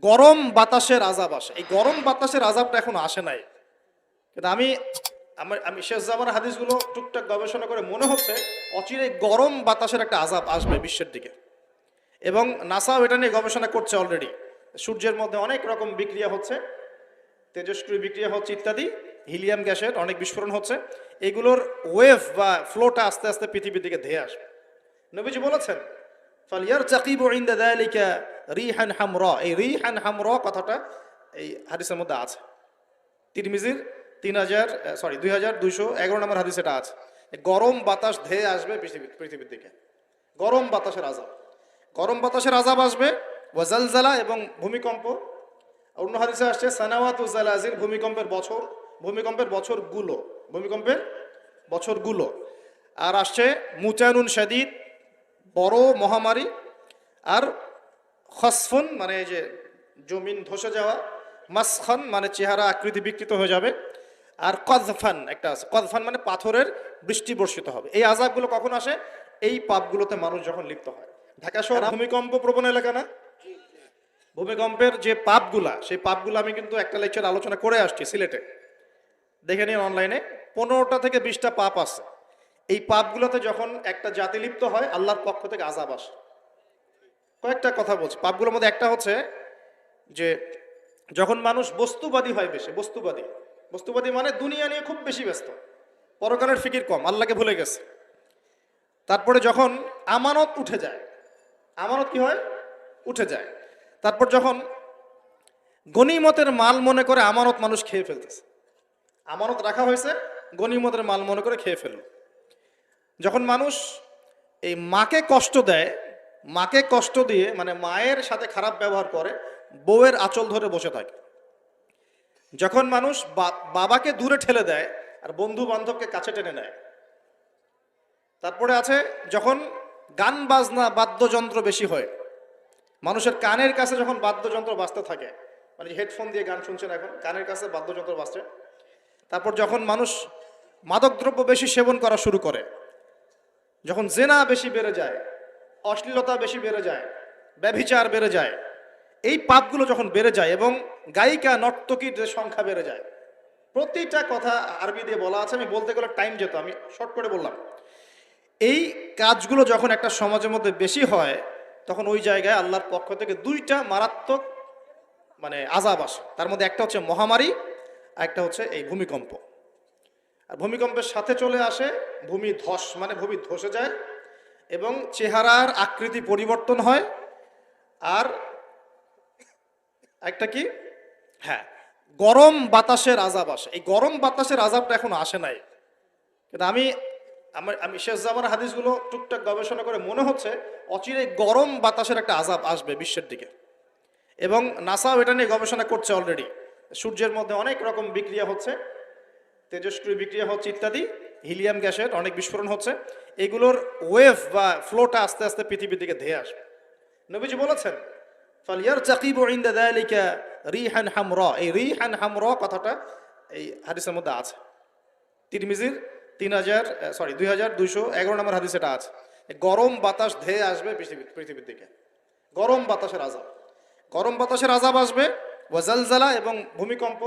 গরম বাতাসের আযাব আসে। এই গরম বাতাসের আযাবটা এখনো আসে নাই। কিন্তু আমি শেষ জামানার হাদিসগুলো টুকটাক গবেষণা করে মনে হচ্ছে অচিরেই গরম বাতাসের একটা আযাব আসবে বিশ্বের দিকে। এবং নাসাও এটা নিয়ে গবেষণা করছে অলরেডি। সূর্যের মধ্যে অনেক রকম বিক্রিয়া হচ্ছে, তেজস্ক্রিয় বিক্রিয়া হচ্ছে ইত্যাদি, হিলিয়াম গ্যাসের অনেক বিস্ফোরণ হচ্ছে। এগুলোর ওয়েভ বা ফ্লোটা আস্তে আস্তে পৃথিবীর দিকে ধেয়ে আসবে। নবীজি বলেছেন ফালিয়ারতাকিবু ইনদা যালিকা রিহান হামরা। এই রিহান হামরা কথাটা এই হাদিসের মধ্যে আছে। তিরমিজির 2211 নম্বর হাদিস এটা আছে। গরম বাতাস ধেয়ে আসবে পৃথিবীর দিকে। গরম বাতাসের আযাব, গরম বাতাসের আযাব আসবে। ওয়াজালজালা এবং ভূমিকম্প। অন্য হাদিসে আসছে সানাওয়াতু জালাজিল, ভূমিকম্পের বছরগুলো। আর আসছে মুচানুন শাদীদ, বড় মহামারী। আর খসফুন মানে এই যে জমিন ধসে যাওয়া, মাসখান মানে চেহারা আকৃতি বিকৃত হয়ে যাবে। আর কযফান একটা আছে, কযফান মানে পাথরের বৃষ্টি বর্ষিত হবে। এই আযাবগুলো কখন আসে? এই পাপগুলোতে মানুষ যখন লিপ্ত হয়। ঢাকা শহর ভূমিকম্প প্রবণ এলাকা না? ভূমিকম্পের যে পাপগুলা, সেই পাপগুলো আমি কিন্তু একটা লেকচার আলোচনা করে আসছি সিলেটে, দেখে নিন অনলাইনে। 15টা থেকে 20টা পাপ আছে। এই পাপগুলোতে যখন একটা জাতি লিপ্ত হয়, আল্লাহর পক্ষ থেকে আযাব আসে। কয়েকটা কথা বলছি। পাপগুলোর মধ্যে একটা হচ্ছে যে যখন মানুষ বস্তুবাদী হয়, বেশি বস্তুবাদী মানে দুনিয়া নিয়ে খুব বেশি ব্যস্ত, পরকালের ফিকির কম, আল্লাহকে ভুলে গেছে। তারপরে যখন আমানত উঠে যায়, আমানত কি হয়? উঠে যায়। তারপর যখন গনিমতের মাল মনে করে আমানত মানুষ খেয়ে ফেলতেছে, আমানত রাখা হয়েছে, গনিমতের মাল মনে করে খেয়ে ফেলল। যখন মানুষ এই মাকে কষ্ট দিয়ে মানে মায়ের সাথে খারাপ ব্যবহার করে, বউয়ের আঁচল ধরে বসে থাকে। যখন মানুষ বাবাকে দূরে ঠেলে দেয় আর বন্ধু বান্ধবকে কাছে টেনে নেয়। তারপরে আছে যখন গান বাজনা বাদ্যযন্ত্র বেশি হয়, মানুষের কানের কাছে যখন বাদ্যযন্ত্র বাজতে থাকে, মানে হেডফোন দিয়ে গান শুনছেন, এখন কানের কাছে বাদ্যযন্ত্র বাজছে। তারপর যখন মানুষ মাদকদ্রব্য বেশি সেবন করা শুরু করে, যখন জেনা বেশি বেড়ে যায়, অশ্লীলতা বেশি বেড়ে যায়, ব্যভিচার বেড়ে যায়, এই পাপগুলো যখন বেড়ে যায় এবং গায়িকা নর্তকীর সংখ্যা বেড়ে যায়। প্রতিটা কথা আরবি দিয়ে বলা আছে, আমি বলতে গেলে টাইম যেত, আমি শর্ট করে বললাম। এই কাজগুলো যখন একটা সমাজের মধ্যে বেশি হয়, তখন ওই জায়গায় আল্লাহর পক্ষ থেকে 2টা মারাত্মক মানে আযাব আসে। তার মধ্যে একটা হচ্ছে মহামারী, আর একটা হচ্ছে এই ভূমিকম্প। আর ভূমিকম্পের সাথে চলে আসে ভূমিধস, মানে ভূমি ধসে যায় এবং চেহারার আকৃতি পরিবর্তন হয়। আর একটা কি, হ্যাঁ, গরম বাতাসের আযাব আসে। এই গরম বাতাসের আযাবটা এখনো আসে নাই। কিন্তু আমি শেষ জামানার হাদিসগুলো টুকটাক গবেষণা করে মনে হচ্ছে অচিরেই গরম বাতাসের একটা আযাব আসবে বিশ্বের দিকে। এবং নাসাও এটা নিয়ে গবেষণা করছে অলরেডি। সূর্যের মধ্যে অনেক রকম বিক্রিয়া হচ্ছে, তেজস্ক্রিয় বিক্রিয়া হচ্ছে ইত্যাদি, হিলিয়াম গ্যাসের অনেক বিস্ফোরণ হচ্ছে। এগুলোর ওয়েভ বা ফ্লোটা আস্তে আস্তে পৃথিবীর দিকে ধেয়ে আসবে। নবীজি বলেছেন ফালিয়ারতাকিবু ইনদা যালিকা রিহান হামরা। এই রিহান হামরা কথাটা এই হাদিসের মধ্যে আছে। তিরমিজির 2211 নম্বর হাদিস এটা আছে। গরম বাতাস ধেয়ে আসবে পৃথিবীর দিকে। গরম বাতাসের আযাব আসবে। ওয়াজালজালা এবং ভূমিকম্প।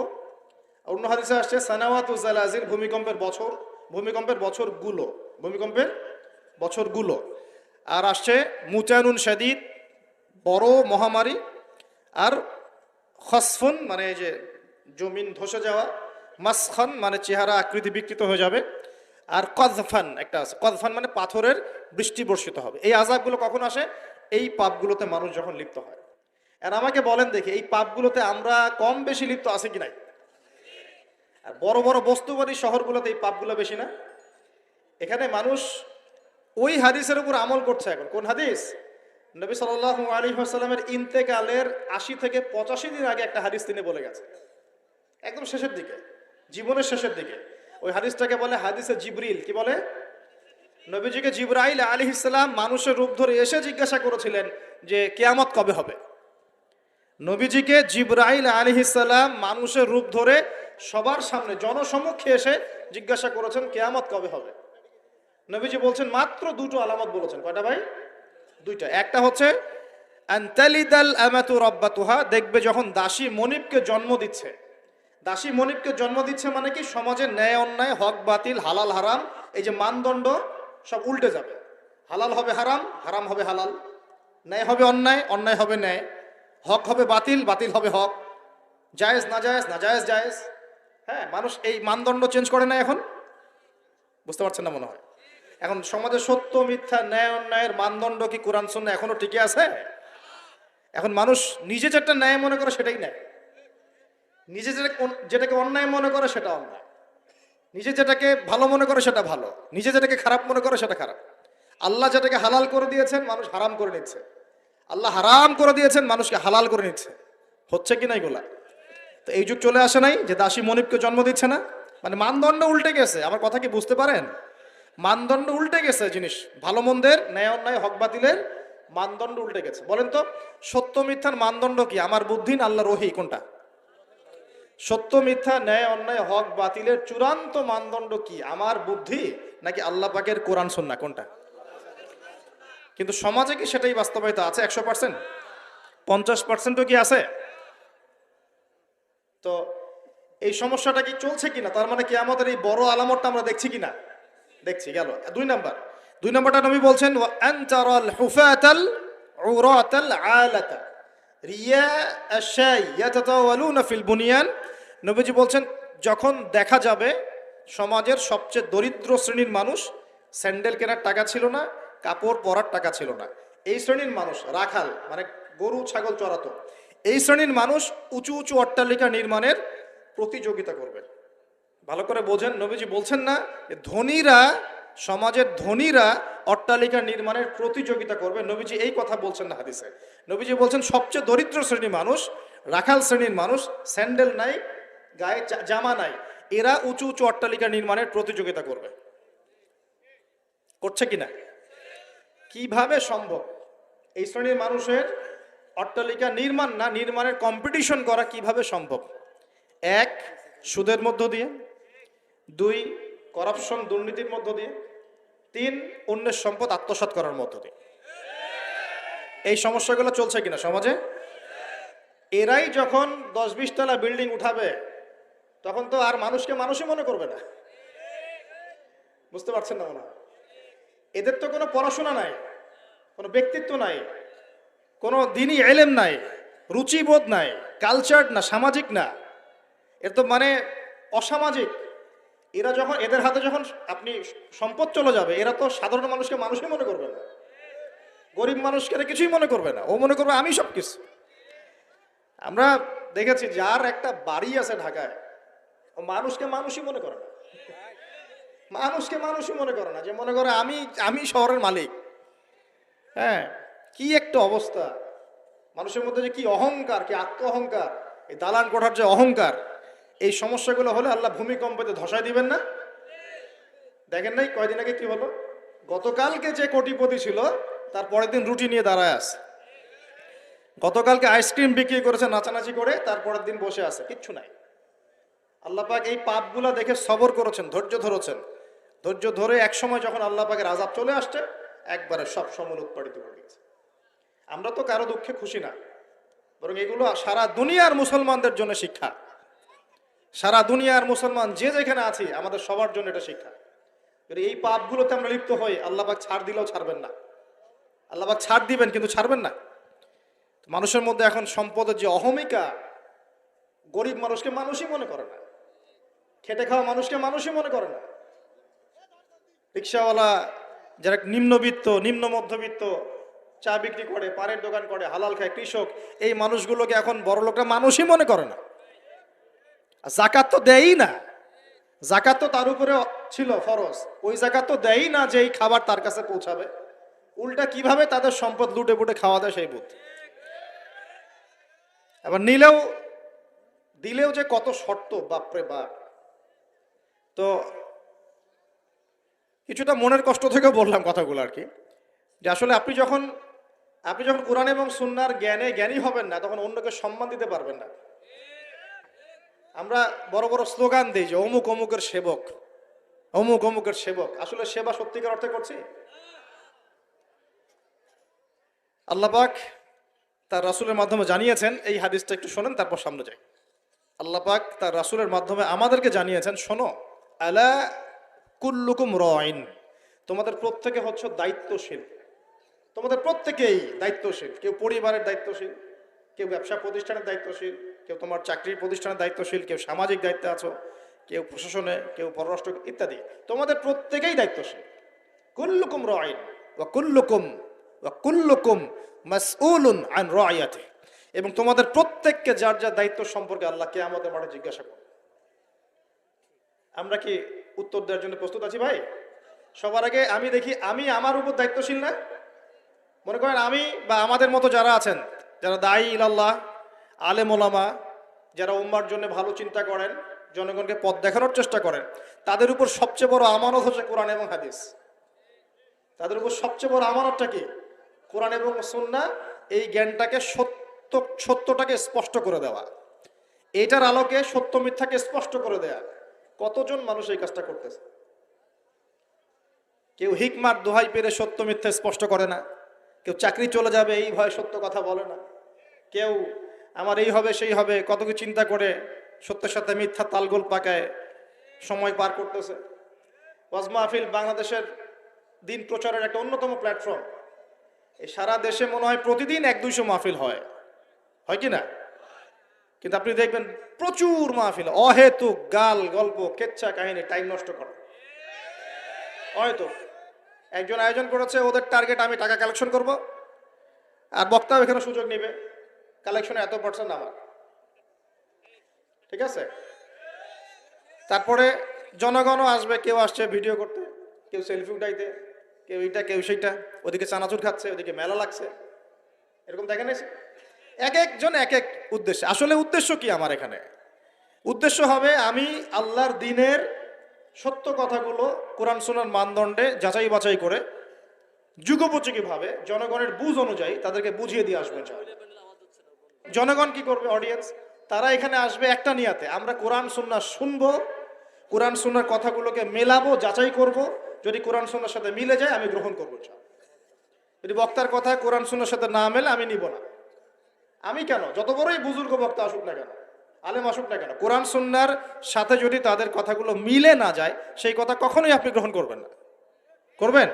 অন্য হাদিসে আসছে সানাওয়াতু জালাজিল, ভূমিকম্পের বছরগুলো। আর আসছে মুচানুন শাদীদ, বড় মহামারী। আর খসফুন মানে এই যে জমিন ধসে যাওয়া, মাসখান মানে চেহারা আকৃতি বিকৃত হয়ে যাবে। আর কযফান একটা আছে, কযফান মানে পাথরের বৃষ্টি বর্ষিত হবে। এই আযাবগুলো কখন আসে? এই পাপগুলোতে মানুষ যখন লিপ্ত হয়। আর আমাকে বলেন দেখি, এই পাপগুলোতে আমরা কম বেশি লিপ্ত আছে কি নাই? আর বড় বড় বস্তুবাদী শহরগুলোতে এই পাপগুলো বেশি না? এখানে মানুষ ওই হাদিসের উপর আমল করছে। এখন কোন হাদিস? নবী সাল্লাল্লাহু আলাইহি ওয়াসাল্লামের ইন্তেকালের 80 থেকে 85 দিন আগে একটা হাদিস তিনি বলে গেছে, একদম শেষের দিকে, জীবনের শেষের দিকে। ওই হাদিসটাকে বলে হাদিসে জিবরিল। কি বলে? নবীজিকে জিবরাইল আলাইহিস সালাম মানুষের রূপ ধরে এসে জিজ্ঞাসা করেছিলেন যে কিয়ামত কবে হবে। নবীজিকে জিবরাইল আলাইহিস সালাম মানুষের রূপ ধরে সবার সামনে জনসমক্ষে এসে জিজ্ঞাসা করেছেন কিয়ামত কবে হবে। নবীজি বলছেন মাত্র 2টো আলামত বলেছেন। কয়টা ভাই? 2টা। একটা হচ্ছে আন তালিদাল আমাতু রাব্বাতুহা, দেখবে যখন দাসী মনিবকে জন্ম দিচ্ছে। দাসী মনিবকে জন্ম দিচ্ছে মানে কি, সমাজের ন্যায় অন্যায়, হক বাতিল, হালাল হারাম, এই যে মানদণ্ড সব উল্টে যাবে। হালাল হবে হারাম, হারাম হবে হালাল, ন্যায় হবে অন্যায়, অন্যায় হবে ন্যায়, হক হবে বাতিল, বাতিল হবে হক, জায়েজ নাজায়েজ, নাজায়েজ জায়েজ। হ্যাঁ, মানুষ এই মানদণ্ড চেঞ্জ করে না এখন। বুঝতে পারছেন না মনে হয়? এখন সমাজে সত্য মিথ্যা, ন্যায় অন্যায়ের মানদণ্ড কি কোরআন সুন্নাহ এখনো টিকে আছে? এখন মানুষ নিজে যেটা ন্যায় মনে করে সেটাই ন্যায়, নিজে যেটাকে অন্যায় মনে করে সেটা অন্যায়, নিজে যেটাকে ভালো মনে করে সেটা ভালো, নিজে যেটাকে খারাপ মনে করে সেটা খারাপ। আল্লাহ যেটাকে হালাল করে দিয়েছেন মানুষ হারাম করে নিচ্ছে, আল্লাহ হারাম করে দিয়েছেন মানুষকে হালাল করে নিচ্ছে। হচ্ছে কি না এগুলা? তো এই যুগ চলে আসে নাই যে দাসী মনিবকে জন্ম দিচ্ছে না? মানে মানদণ্ড উল্টে গেছে। আমার কথা কি বুঝতে পারেন? মানদণ্ড উল্টে গেছে, জিনিস ভালো মন্দের, ন্যায় অন্যায়, হক বাতিলের মানদণ্ড উল্টে গেছে। বলেন তো, সত্য মিথ্যার মানদণ্ড কি? আমার বুদ্ধি না আল্লাহর ওহী? কোনটা? সত্য মিথ্যা, ন্যায় অন্যায়, হক বাতিলের চূড়ান্ত মানদণ্ড কি? আমার বুদ্ধি নাকি আল্লাহ পাকের কোরআন সুন্নাহ? কোনটা? কিন্তু সমাজে কি সেটাই বাস্তবায়িত আছে 100%? 50%ও কি আছে? তো এই সমস্যাটা কি চলছে কিনা, তার মানে কি আমাদের এই বড় আলামতটা আমরা দেখছি কিনা? দেখছি। গেল 2 নাম্বার। 2 নাম্বারটা নবী বলছেন ওয়া আনতারাল হুফাতাল উরাতাল আলাতা রিয়া আশাই ইয়াতাতাওয়ালুনা ফিল বুনিয়ান। নবীজি বলছেন যখন দেখা যাবে সমাজের সবচেয়ে দরিদ্র শ্রেণীর মানুষ, স্যান্ডেল কেনার টাকা ছিল না, কাপড় পরার টাকা ছিল না, এই শ্রেণীর মানুষ, রাখাল মানে গরু ছাগল চড়াতো, এই শ্রেণীর মানুষ উঁচু উঁচু অট্টালিকা নির্মাণের প্রতিযোগিতা করবে। ভালো করে বোঝেন, নবীজি বলছেন না ধনীরা, সমাজের ধনীরা অট্টালিকা নির্মাণের প্রতিযোগিতা করবে, নবীজি এই কথা বলছেন না হাদিসে। নবীজি বলছেন সবচেয়ে দরিদ্র শ্রেণীর মানুষ, রাখাল শ্রেণীর মানুষ, স্যান্ডেল নাই, গায়ে জামা নাই, এরা উঁচু উঁচু অট্টালিকা নির্মাণের প্রতিযোগিতা করবে। করছে কিনা? কিভাবে সম্ভব এই শ্রেণীর মানুষের অট্টালিকা নির্মাণ না, নির্মাণের কম্পিটিশন করা কিভাবে সম্ভব? 1, সুদের মধ্য দিয়ে, 2, করাপশন দুর্নীতির মধ্য দিয়ে, 3, অন্যের সম্পদ আত্মসাৎ করার মধ্য দিয়ে। এই সমস্যাগুলো চলছে কিনা সমাজে? এরাই যখন 10-20 তলা বিল্ডিং উঠাবে তখন তো আর মানুষকে মানুষই মনে করবে না। বুঝতে পারছেন না মনে হয়? এদের তো কোনো পড়াশোনা নাই, কোনো ব্যক্তিত্ব নাই, কোনো দিনই এলেম নাই, রুচিবোধ নাই, কালচার না, সামাজিক না, এর তো মানে অসামাজিক। এরা যখন, এদের হাতে যখন আপনি সম্পদ চলে যাবে, এরা তো সাধারণ মানুষকে মানুষই মনে করবে না, গরিব মানুষকে কিছুই মনে করবে না, ও মনে করবে আমি সব কিছু। আমরা দেখেছি যার একটা বাড়ি আছে ঢাকায়, ও মানুষকে মানুষই মনে করে না, মানুষকে মানুষই মনে করে না, যে মনে করে আমি আমি শহরের মালিক। হ্যাঁ, কি একটা অবস্থা মানুষের মধ্যে, যে কি অহংকার, কি আত্ম অহংকার, এই দালান কোঠার যে অহংকার, এই সমস্যাগুলো হলে আল্লাহ ভূমিকম্পতে ধসায় দিবেন না? দেখেন নাই কয়দিন আগে কি হলো? গতকালকে যে কোটিপতি ছিল তার পরের দিন রুটি নিয়ে দাঁড়ায় আছে, গতকালকে আইসক্রিম বিক্রি করেছে নাচানাচি করে, তারপরের দিন বসে আছে, কিচ্ছু নাই। আল্লাহ পাক এই পাপগুলা দেখে সবর করেছেন, ধৈর্য ধরেছেন, ধৈর্য ধরে এক সময় যখন আল্লাহ পাকের আযাব চলে আসছে, একবারে সব সমল উৎপাদিত হয়ে গেছে। আমরা তো কারো দুঃখে খুশি না, বরং এগুলো সারা দুনিয়ার মুসলমানদের জন্য শিক্ষা। সারা দুনিয়ার মুসলমান যে যেখানে আছি আমাদের সবার জন্য এটা শিক্ষা। যদি এই পাপগুলোতে আমরা লিপ্ত হই, আল্লাহ পাক ছাড় দিলেও ছাড়বেন না। আল্লাহ পাক ছাড় দিবেন কিন্তু ছাড়বেন না। মানুষের মধ্যে এখন সম্পদের যে অহমিকা, গরিব মানুষকে মানুষই মনে করে না, খেটে খাওয়া মানুষকে মানুষই মনে করে না, রিক্সাওয়ালা যারা নিম্নবিত্ত, নিম্ন মধ্যবিত্ত, চা বিক্রি করে, পানের দোকান করে, হালাল খায়, কৃষক, এই মানুষগুলোকে এখন বড় লোকরা মানুষই মনে করে না। জাকাত তো দেয়ই না, জাকাত তো তার উপরে ছিল ফরজ, ওই জাকাত তো দেয়ই না যে এই খাবার তার কাছে পৌঁছাবে, উল্টা কিভাবে তাদের সম্পদ লুটে পুটে খাওয়া দেয় সেই বুদ্ধি। আবার নিলেও দিলেও যে কত শর্ত, বাপরে বাপ। তো কিছুটা মনের কষ্ট থেকে বললাম কথাগুলো আর কি, যে আসলে আপনি যখন কোরআন এবং সুন্নাহর জ্ঞানে জ্ঞানী হবেন না, তখন অন্যকে সম্মান দিতে পারবেন না। আমরা বড় বড় স্লোগান দিই যে অমুক অমুকের সেবক, অমুক অমুকের সেবক, আসলে সেবা সত্যিকার অর্থে করছি? আল্লাহ পাক তার রাসূলের মাধ্যমে জানিয়েছেন। এই হাদিসটা একটু শোনেন, তারপর সামনে যাই। আল্লাহ পাক তার রাসূলের মাধ্যমে আমাদেরকে জানিয়েছেন, শোনো, আলা কুল্লুকুম রাইন, তোমাদের প্রত্যেকে হচ্ছে দায়িত্বশীল। তোমাদের প্রত্যেকেই দায়িত্বশীল। কেউ পরিবারের দায়িত্বশীল, কেউ ব্যবসা প্রতিষ্ঠানের দায়িত্বশীল, কেউ তোমার চাকরির প্রতিষ্ঠানের দায়িত্বশীল, কেউ সামাজিক দায়িত্বে আছো, কেউ প্রশাসনে, কেউ পররাষ্ট্র ইত্যাদি। তোমাদের প্রত্যেকেই দায়িত্বশীল। কুল্লুকুম রাইন ওয়া কুল্লুকুম মাসউলুন আন রাইয়াতি, এবং তোমাদের প্রত্যেককে যার যার দায়িত্ব সম্পর্কে আল্লাহ কিয়ামতের মাঠে জিজ্ঞাসা করবে। আমরা কি উত্তর দেওয়ার জন্য প্রস্তুত আছি ভাই? সবার আগে আমি দেখি, আমি আমার উপর দায়িত্বশীল না? মনে করেন আমি বা আমাদের মতো যারা আছেন, যারা দায়ী ইলাল্লাহ, আলেম ওলামা, যারা উম্মার জন্য ভালো চিন্তা করেন, জনগণকে পথ দেখানোর চেষ্টা করেন, তাদের উপর সবচেয়ে বড় আমানত হচ্ছে কোরআন এবং হাদিস। তাদের উপর সবচেয়ে বড় আমানতটা কি? কোরআন এবং সুন্নাহ। এই জ্ঞানটাকে সত্যটাকে স্পষ্ট করে দেওয়া, এইটার আলোকে সত্য মিথ্যাকে স্পষ্ট করে দেয়া। কতজন মানুষ এই কাজটা করতেছে? কেউ হিকমার দোহাই পেরে সত্য মিথ্যা স্পষ্ট করে না, কেউ চাকরি চলে যাবে এই ভয়ে সত্য কথা বলে না, কেউ আমার এই হবে সেই হবে কত কিছু চিন্তা করে সত্যের সাথে মিথ্যা তালগোল পাকায় সময় পার করতেছে। ওয়াজ মাহফিল বাংলাদেশের দিন প্রচারের একটা অন্যতম প্ল্যাটফর্ম। এই সারা দেশে মনে হয় প্রতিদিন 100-200 মাহফিল হয় কি না? কিন্তু আপনি দেখবেন প্রচুর মাহফিল, অহেতুক গাল গল্প কেচ্ছা কাহিনী, টাইম নষ্ট করে। হয়তো একজন আয়োজন করেছে, ওদের টার্গেট আমি টাকা কালেকশন করব, আর বক্তাও এখানে সুযোগ নেবে, কালেকশনে এত % আমার, ঠিক আছে? তারপরে জনগণও আসবে, কেউ আসছে ভিডিও করতে, কেউ সেলফি উঠাইতে, কেউ এইটা কেউ সেইটা, ওদিকে চানাচুর খাচ্ছে, ওদিকে মেলা লাগছে, এরকম দেখেন। এক একজন এক এক উদ্দেশ্য। আসলে উদ্দেশ্য কি আমার এখানে? উদ্দেশ্য হবে আমি আল্লাহর দ্বীনের সত্য কথাগুলো কোরআন সুন্নাহর মানদণ্ডে যাচাই বাছাই করে যুগোপযোগী ভাবে জনগণের বুঝ অনুযায়ী তাদেরকে বুঝিয়ে দিয়ে আসবেন। জনগণ কি করবে? অডিয়েন্স, তারা এখানে আসবে একটা নিয়াতে, আমরা কোরআন সুন্নাহ শুনবো, কোরআন সুন্নাহর কথাগুলোকে মেলাবো, যাচাই করব, যদি কোরআন সুন্নাহর সাথে মিলে যায় আমি গ্রহণ করবো। যদি বক্তার কথা কোরআন সুন্নাহর সাথে না মেলে আমি নিব না। আমি কেন, যত বড়ই বুজুর্গ বক্তা আসুক না কেন, আলেম আসুক না কেন, কোরআন সুন্নাহর সাথে যদি তাদের কথাগুলো মিলে না যায় সেই কথা কখনোই আপনি গ্রহণ করবেন না। করবেন?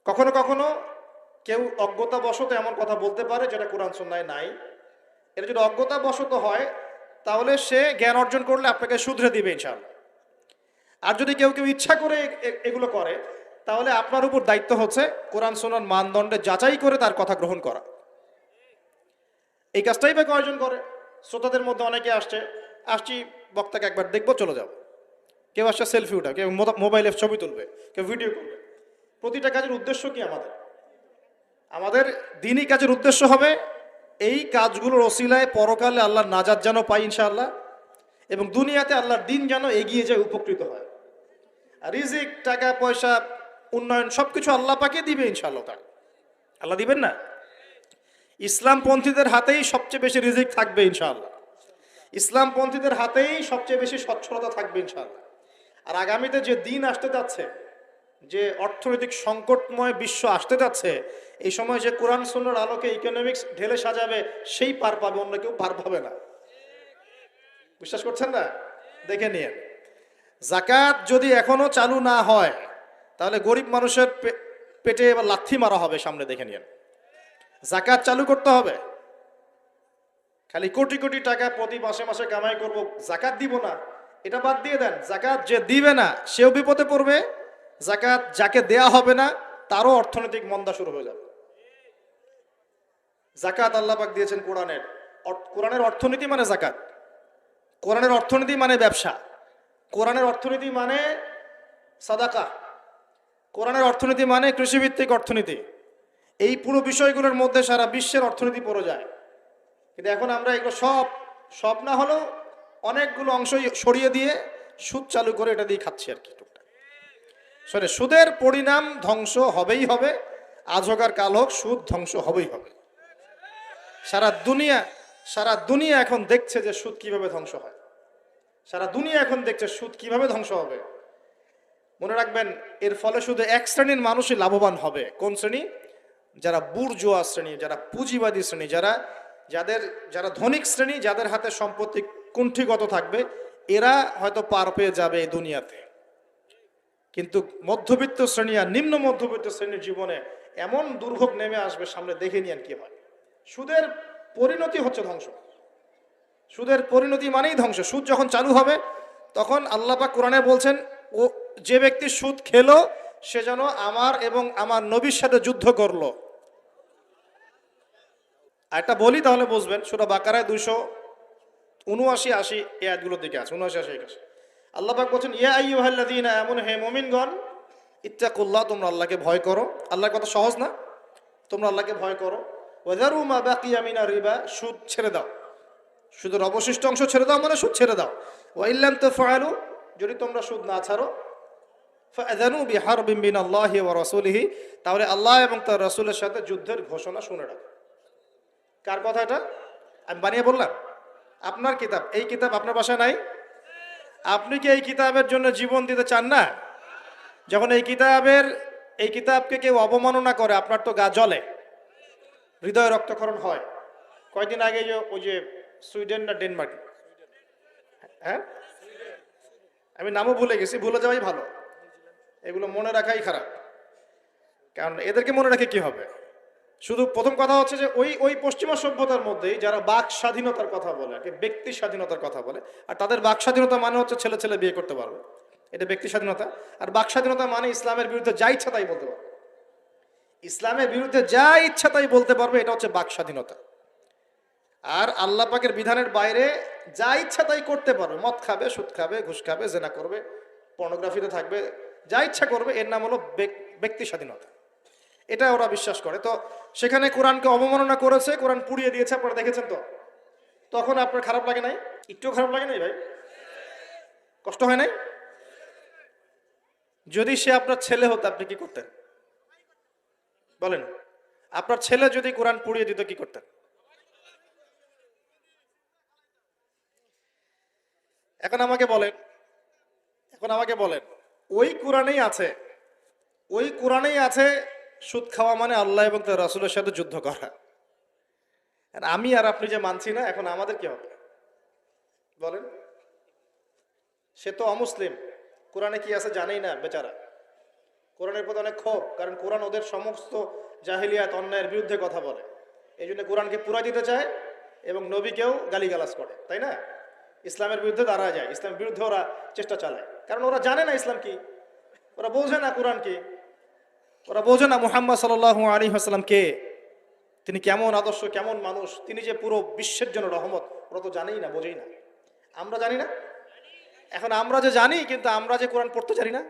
কখনো কখনো কেউ অজ্ঞতাবশত এমন কথা বলতে পারে যেটা কোরআন সুন্নাহয় নাই। এটা যদি অজ্ঞতাবশত হয় তাহলে সে জ্ঞান অর্জন করলে আপনাকে শুধরে দিবে ইনশাআল্লাহ। আর যদি কেউ ইচ্ছা করে এগুলো করে তাহলে আপনার উপর দায়িত্ব হচ্ছে কোরআন সুন্নাহর মানদণ্ডে যাচাই করে তার কথা গ্রহণ করা। এই কাজটাই বা কয়জন করে? শ্রোতাদের মধ্যে অনেকে আসছি বক্তাকে একবার দেখবো চলে যাব, কেউ আসছে সেলফি উঠা, কেউ মোবাইলে ছবি তুলবে, কেউ ভিডিও করবে। প্রতিটা কাজের উদ্দেশ্য কি? আমাদের দ্বীনি কাজের উদ্দেশ্য হবে এই কাজগুলোর ওসিলায় পরকালে আল্লাহর নাজাত যেন পাই ইনশাআল্লাহ, এবং দুনিয়াতে আল্লাহর দ্বীন যেন এগিয়ে যায়, উপকৃত হয়। আর রিজিক, টাকা পয়সা, উন্নয়ন সবকিছু আল্লাহ পাকে দিবে ইনশাআল্লাহ। তার আল্লাহ দিবেন না? ইসলামপন্থীদের হাতেই সবচেয়ে বেশি রিজিক থাকবে ইনশাআল্লাহ। ইসলামপন্থীদের হাতেই সবচেয়ে বেশি সচ্ছলতা থাকবে ইনশাআল্লাহ। আর আগামীতে যে দিন আসতে যাচ্ছে, যে অর্থনৈতিক সংকটময় বিশ্ব আসতে যাচ্ছে, এই সময় যে কোরআন সুন্নাহর আলোকে ইকোনমিক্স ঢেলে সাজাবে সেই পার পাবে, অন্য কেউ পার পাবে না। বিশ্বাস করছেন না? দেখে নিয়ে, যাকাত যদি এখনো চালু না হয় তাহলে গরিব মানুষের পেটে এবার লাথি মারা হবে সামনে, দেখে নিয়ে। যাকাত চালু করতে হবে। খালি কোটি কোটি টাকা প্রতি মাসে মাসে কামাই করব, যাকাত দিব না, এটা বাদ দিয়ে দেন। যাকাত যে দিবে না সেও বিপদে পড়বে, যাকাত যাকে দেয়া হবে না তারও অর্থনৈতিক মন্দা শুরু হয়ে যাবে। যাকাত আল্লাহ পাক দিয়েছেন কোরআনের অর্থনীতি মানে যাকাত, কোরআনের অর্থনীতি মানে ব্যবসা, কোরআনের অর্থনীতি মানে সাদাকা, কোরআনের অর্থনীতি মানে কৃষিভিত্তিক অর্থনীতি। এই পুরো বিষয়গুলোর মধ্যে সারা বিশ্বের অর্থনীতি পড়ে যায়। কিন্তু এখন আমরা এগুলো সব না হলেও অনেকগুলো অংশ সরিয়ে দিয়ে সুদ চালু করে এটা দিয়ে খাচ্ছি আর কি। টুকটাক সুদের পরিণাম ধ্বংস হবেই হবে, আজ হোক আর কাল হোক সুদ ধ্বংস হবেই হবে। সারা দুনিয়া এখন দেখছে যে সুদ কিভাবে ধ্বংস হয়, সারা দুনিয়া এখন দেখছে সুদ কিভাবে ধ্বংস হবে। মনে রাখবেন, এর ফলে শুধু এক শ্রেণীর মানুষই লাভবান হবে। কোন শ্রেণী? যারা বুর্জোয়া শ্রেণী, যারা পুঁজিবাদী শ্রেণী, যারা ধনিক শ্রেণী, যাদের হাতে সম্পত্তি কুণ্ঠিগত থাকবে, এরা হয়তো পার পেয়ে যাবে এই দুনিয়াতে। কিন্তু মধ্যবিত্ত শ্রেণী আর নিম্ন মধ্যবিত্ত শ্রেণীর জীবনে এমন দুর্ভোগ নেমে আসবে সামনে, দেখে নিয়েন কি হয়। সুদের পরিণতি হচ্ছে ধ্বংস। সুদের পরিণতি মানেই ধ্বংস। সুদ যখন চালু হবে তখন আল্লাহ পাক কোরআনে বলছেন, ও যে ব্যক্তি সুদ খেলো সে যেন আমার এবং আমার নবীর সাথে যুদ্ধ করলো। একটা বলি তাহলে বুঝবেন, সূরা বাকারায় 279-80 এই আয়াতগুলোর দিকে আছে, 79-81। আল্লাহ পাক বলছেন, ইয়া আইয়ুহাল্লাযীনা আমানু, হে মুমিনগণ, ইত্তাকুল্লাহ, তোমরা আল্লাহকে ভয় করো। আল্লাহর কথা সহজ না? তোমরা আল্লাহকে ভয় করো। ওয়াযারু মা বাকিয়া মিনার রিবা, সুদ ছেড়ে দাও। সুদের অবশিষ্ট অংশ ছেড়ে দাও মানে সুদ ছেড়ে দাও। ওয়া ইল্লাম তাফআলু, যদি তোমরা সুদ না ছাড়ো, ফাআযানু বিহারবিন মিনাল্লাহি ওয়া রাসূলিহি, তাহলে আল্লাহ এবং তার রাসূলের সাথে যুদ্ধের ঘোষণা শুনে রাখো। কার কথা এটা? আমি বানিয়ে বললাম? আপনার কিতাব। এই কিতাব আপনার বাসায় নাই? আপনি কি এই কিতাবের জন্য জীবন দিতে চান না? যখন এই কিতাবকে কেউ অবমাননা করে, আপনার তো গা জ্বলে, হৃদয় রক্তক্ষরণ হয়। কয়দিন আগে ওই যে সুইডেন না ডেনমার্ক, হ্যাঁ, আমি নামও ভুলে গেছি, ভুলে যাওয়াই ভালো, এগুলো মনে রাখাই খারাপ, কারণ এদেরকে মনে রাখে কি হবে। শুধু প্রথম কথা হচ্ছে যে ওই পশ্চিমা সভ্যতার মধ্যেই যারা বাক স্বাধীনতার কথা বলে, ব্যক্তি স্বাধীনতার কথা বলে, আর তাদের বাক স্বাধীনতা মানে হচ্ছে ছেলে ছেলে বিয়ে করতে পারবে, এটা ব্যক্তি স্বাধীনতা। আর বাক স্বাধীনতা মানে ইসলামের বিরুদ্ধে যা ইচ্ছা তাই বলতে পারবে, ইসলামের বিরুদ্ধে যা ইচ্ছা তাই বলতে পারবে, এটা হচ্ছে বাক স্বাধীনতা। আর আল্লাহ পাকের বিধানের বাইরে যা ইচ্ছা তাই করতে পারবে, মদ খাবে, সুদ খাবে, ঘুষ খাবে, জেনা করবে, পর্নোগ্রাফিতে থাকবে, যা ইচ্ছা করবে, এর নাম হলো ব্যক্তি স্বাধীনতা। এটা ওরা বিশ্বাস করে। তো সেখানে কোরআনকে অবমাননা করেছে, কোরআন পুড়িয়ে দিয়েছে, আপনারা দেখেছেন তো। তখন আপনার খারাপ লাগে নাই? একটু খারাপ লাগে নাই ভাই? কষ্ট হয় নাই? যদি সে আপনার ছেলে হতো আপনি কি করতেন বলেন? আপনার ছেলে যদি কোরআন পুড়িয়ে দিত কি করতেন? এখন আমাকে বলেন, ওই কোরআনেই আছে সুদ খাওয়া মানে আল্লাহ এবং তার রাসূলের সাথে যুদ্ধ করা। আমি আর আপনি যে মানছি না, এখন আমাদের কি হবে বলেন? সে তো অমুসলিম, কোরআনে কি আছে জানেই না বেচারা। কোরআনের প্রতি অনেক ক্ষোভ, কারণ কোরআন ওদের সমস্ত জাহিলিয়াত অন্যায়ের বিরুদ্ধে কথা বলে। এই জন্য কোরআনকে পুরা দিতে চায় এবং নবীকেও গালিগালাজ করে, তাই না? ইসলামের বিরুদ্ধে দাঁড়ায় যায়, ইসলামের বিরুদ্ধে ওরা চেষ্টা চালায়, কারণ ওরা জানে না ইসলাম কি, ওরা বোঝে না কোরআন কি, ওরা বোঝে না মুহাম্মদ সাল্লাল্লাহু আলাইহি ওয়াসাল্লাম কে, তিনি কেমন আদর্শ, কেমন মানুষ, তিনি যে পুরো বিশ্বের জন্য রহমত, ওরা তো জানেই না, বোঝেই না। আমরা জানি না? এখন আমরা যে জানি, কিন্তু আমরা যে কোরআন পড়তে জানি না।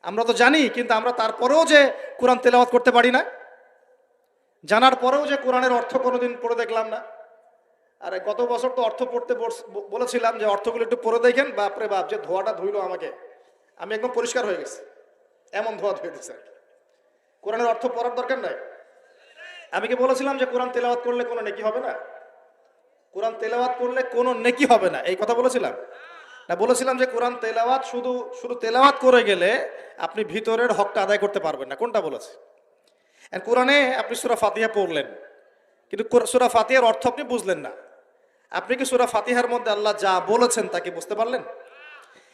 আমরা তো জানি, কিন্তু আমরা তারপরেও যে কোরআন তেলাওয়াত করতে পারি না, জানার পরেও যে কোরআনের অর্থ কোনোদিন পড়ে দেখলাম না। আরে গত বছর তো অর্থ পড়তে বলেছিলাম যে অর্থগুলো একটু পড়ে দেখেন, বাপরে বাপ, যে ধোয়াটা ধুইলো আমাকে, আমি একদম পরিষ্কার হয়ে গেছি, এমন ধোয়া ধুয়ে দিচ্ছে। কোরআনের অর্থ পড়ার দরকার নাই। আমি কি বলেছিলাম যে কোরআন তেলাওয়াত করলে কোনো নেকি হবে না? কোরআন তেলাওয়াত করলে কোনো নেকি হবে না, এই কথা বলেছিলাম না? বলেছিলাম যে কোরআন তেলাওয়াত শুধু তেলাওয়াত করে গেলে আপনি ভিতরের হকটা আদায় করতে পারবেন না। কোনটা বলেছে? কোরআনে আপনি সূরা ফাতিহা পড়লেন, কিন্তু সূরা ফাতিহার অর্থ আপনি বুঝলেন না। আপনি কি সূরা ফাতিহার মধ্যে আল্লাহ যা বলেছেন তা কি বুঝতে পারলেন?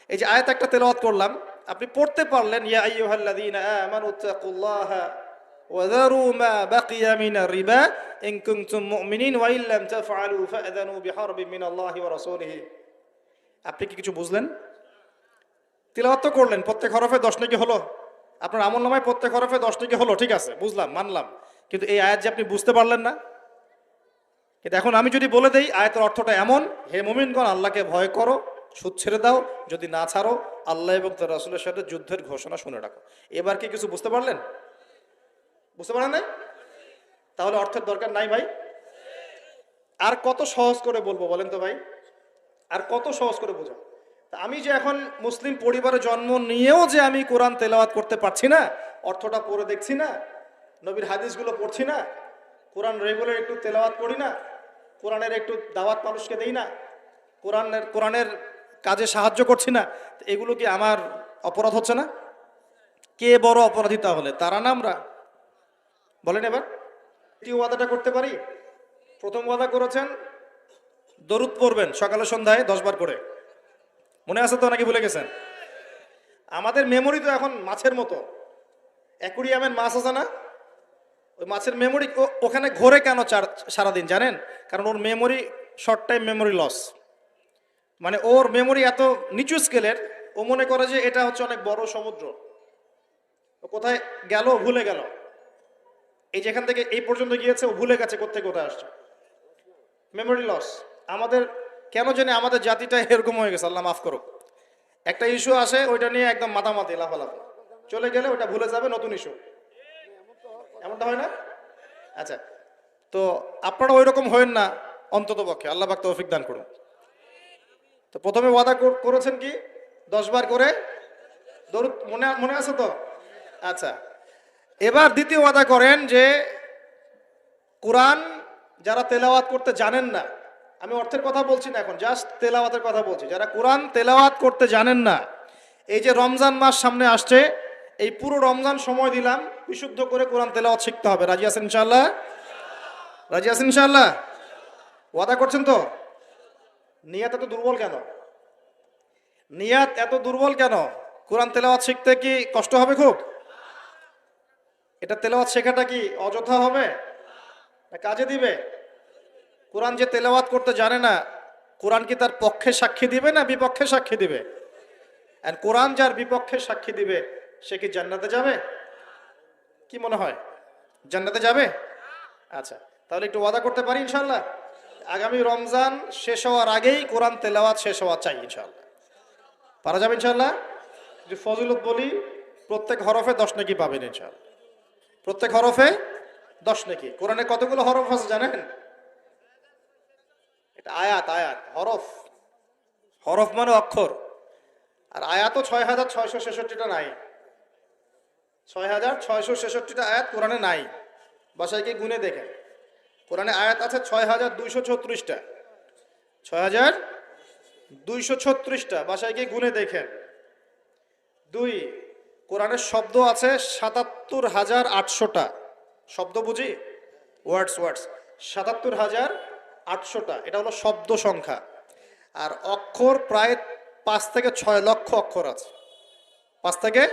এই যে আয়াত একটা তেলাওয়াত করলাম, আপনি পড়তে পারলেন, ইয়া আইয়ুহাল্লাযীনা আমানু তাকুল্লাহা ওয়া যারু মা বাকিয়া মিনার রিবা ইন কুনতুম মুমিনিন ওয়া ইল্লাম তাফআলু ফাআযানু বিহারবিন মিনাল্লাহি ওয়া রাসূলিহি। আপনি কি কিছু বুঝলেন? তিলাওয়াত তো করলেন, প্রত্যেক হরফে 10 নেকি হলো, আপনার আমলনামায় প্রত্যেক হরফে 10 নেকি হলো, ঠিক আছে, বুঝলাম, মানলাম, কিন্তু এই আয়াত যে আপনি বুঝতে পারলেন না। কিন্তু এখন আমি যদি বলে দেই আয়াতের অর্থটা এমন, হে মুমিনগণ আল্লাহকে ভয় করো, সুদ ছেড়ে দাও, যদি না ছাড়ো আল্লাহ এবং তার রাসূলের সাথে যুদ্ধের ঘোষণা শুনে রাখো, এবার কি কিছু বুঝতে পারলেন? বুঝতে পারেন নাই? তাহলে অর্থের দরকার নাই ভাই। আর কত সহজ করে বলবো বলেন তো ভাই, আর কত সহজ করে বোঝা? আমি যে এখন মুসলিম পরিবারে জন্ম নিয়েও যে আমি কোরআন তেলাওয়াত করতে পারছি না, অর্থটা পড়ে দেখছি না, নবীর হাদিসগুলো পড়ছি না, কোরআন রেগুলার একটু তেলাওয়াত করি না, কোরআনের একটু দাওয়াত মানুষকে দেই না, কোরআনের কাজে সাহায্য করছি না, এগুলো কি আমার অপরাধ হচ্ছে না? কে বড় অপরাধী তাহলে, তারা না আমরা? বলেন এবার দ্বিতীয় ওয়াদাটা করতে পারি? প্রথম ওয়াদা করেছেন দরুদ পড়বেন সকালে সন্ধ্যায় 10 বার করে, মনে আছে তো নাকি ভুলে গেছেন? আমাদের মেমোরি তো এখন মাছের মতো, অ্যাকুরিয়ামের মাছ আছে না, ওই মাছের মেমোরি ওখানে ঘোরে কেন সারাদিন জানেন? কারণ ওর memory short time memory loss, মানে ওর মেমোরি এত নিচু স্কেলের, ও মনে করে যে এটা হচ্ছে অনেক বড় সমুদ্র, ও কোথায় গেল ভুলে গেল, এই যেখান থেকে এই পর্যন্ত গিয়েছে ও ভুলে গেছে কোথায় কোথায় আসছে, মেমোরি লস। আমাদের কেন জানি আমাদের জাতিটা এরকম হয়ে গেছে, আল্লাহ মাফ করুক। একটা ইস্যু আসে ওইটা নিয়ে একদম মাতামাতি লাফালাফি, চলে গেলে ওইটা ভুলে যাবে, নতুন ইস্যু। এমনটা হয় না? আচ্ছা, তো আপনারা ওই রকম হয়েন না অন্তত পক্ষে, আল্লাহ পাক তৌফিক দান করুন। তো প্রথমে ওয়াদা করেছেন কি 10 বার করে দরুদ, মনে মনে আছে তো? আচ্ছা, এবার দ্বিতীয় ওয়াদা করেন যে কোরআন যারা তেলাওয়াত করতে জানেন না, আমি অর্থের কথা বলছি না এখন, জাস্ট তেলাওয়াতের কথা বলছি, যারা কোরআন তেলাওয়াত করতে জানেন না, এই যে রমজান মাস সামনে আসছে, এই পুরো রমজান সময় দিলাম বিশুদ্ধ করে কোরআন তেলাওয়াত শিখতে হবে। রাজি আছেন ইনশাআল্লাহ? রাজি আছেন ইনশাআল্লাহ? ওয়াদা করছেন তো? নিয়াত এত দুর্বল কেন? নিয়াত এত দুর্বল কেন? কোরআন তেলাওয়াত শিখতে কি কষ্ট হবে খুব? এটা তেলাওয়াত শেখাটা কি অযথা হবে না কাজে দিবে? কোরআন যে তেলাওয়াত করতে জানে না, কোরআন কি তার পক্ষে সাক্ষী দিবে না বিপক্ষে সাক্ষী দিবে? আর কোরআন যার বিপক্ষে সাক্ষী দিবে সে কি জান্নাতে যাবে? কি মনে হয়, জান্নাতে যাবে? আচ্ছা, তাহলে একটু ওয়াদা করতে পারি ইনশাআল্লাহ আগামী রমজান শেষ হওয়ার আগেই কোরআন তেলাওয়াত শেষ হওয়া চাই ইনশাআল্লাহ। পারা যাবে ইনশাআল্লাহ? যদি ফজিলত বলি, প্রত্যেক হরফে 10 নেকি পাবেন ইনশাআল্লাহ, প্রত্যেক হরফে 10 নেকি। কোরআনে কতগুলো হরফ আছে জানেন? এটা আয়াত, আয়াত হরফ, হরফ মানে অক্ষর, আর আয়াতও 6666টা নাই, 6666টা আয়াত কোরআনে নাই। বাসায় কি গুনে দেখেন, কোরআনে আয়াত আছে 6236টা, 6236টা, বাসায় কি গুনে দেখেন। 2, কোরআনের শব্দ আছে 77,800টা, শব্দ বুঝি, ওয়ার্ডস 77,800টা, এটা হলো শব্দ সংখ্যা। আর অক্ষর প্রায় 5 থেকে 6 লক্ষ অক্ষর আছে, 5 থেকে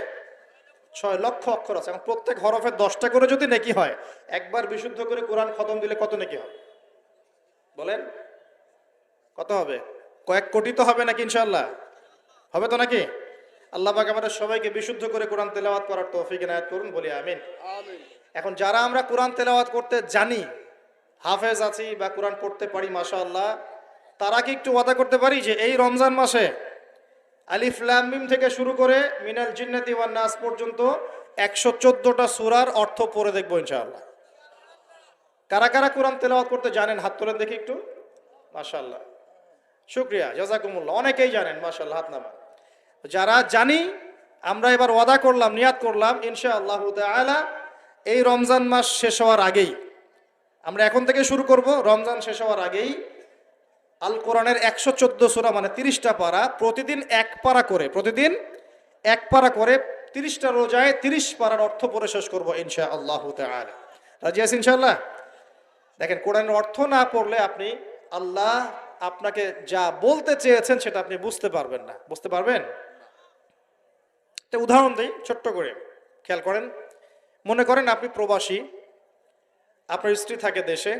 6 লক্ষ অক্ষর আছে। এখন প্রত্যেক হরফে 10টা করে যদি নেকি হয়, একবার বিশুদ্ধ করে কোরআন খতম দিলে কত নেকি হবে বলেন? কত হবে? কয়েক কোটি তো হবে নাকি ইনশাআল্লাহ? হবে তো নাকি? আল্লাহ পাক আমাদের সবাইকে বিশুদ্ধ করে কোরআন তেলাওয়াত করার তৌফিক এনায়েত করুন, বলি আমিন। এখন যারা আমরা কোরআন তেলাওয়াত করতে জানি, হাফেজ আছি বা কোরআন পড়তে পারি মাশাআল্লাহ, তারা কি একটু ওয়াদা করতে পারি যে এই রমজান মাসে আলিফ লাম মিম থেকে শুরু করে মিনাল জিন্নাতি ওয়ান নাস পর্যন্ত 114টা সূরার অর্থ পড়ে দেখবো ইনশাআল্লাহ? কারা কারা কোরআন তেলাওয়াত করতে জানেন হাত তোলেন দেখি একটু। মাশাআল্লাহ, শুকরিয়া, জাযাকুমুল্লাহ, অনেকেই জানেন মাশাআল্লাহ, হাত নামান। যারা জানি, আমরা এবার ওয়াদা করলাম, নিয়াত করলাম ইনশাআল্লাহু তাআলা এই রমজান মাস শেষ হওয়ার আগেই, আমরা এখন থেকে শুরু করব, রমজান শেষ হওয়ার আগেই আল কোরআনের 114 সূরা মানে 30টা পারা, প্রতিদিন 1 পারা করে, প্রতিদিন 1 পারা করে 30টা রোজায় 30 পারার অর্থ পড়ে শেষ করবো ইনশাআল্লাহু তাআলা। রাজি আছেন ইনশাআল্লাহ? দেখেন, কোরআনের অর্থ না পড়লে আপনি আল্লাহ আপনাকে যা বলতে চেয়েছেন সেটা আপনি বুঝতে পারবেন না। বুঝতে পারবেন? একটা উদাহরণ দিই ছোট্ট করে, খেয়াল করেন। মনে করেন আপনি প্রবাসী, আপনার স্ত্রী থাকে দেশে,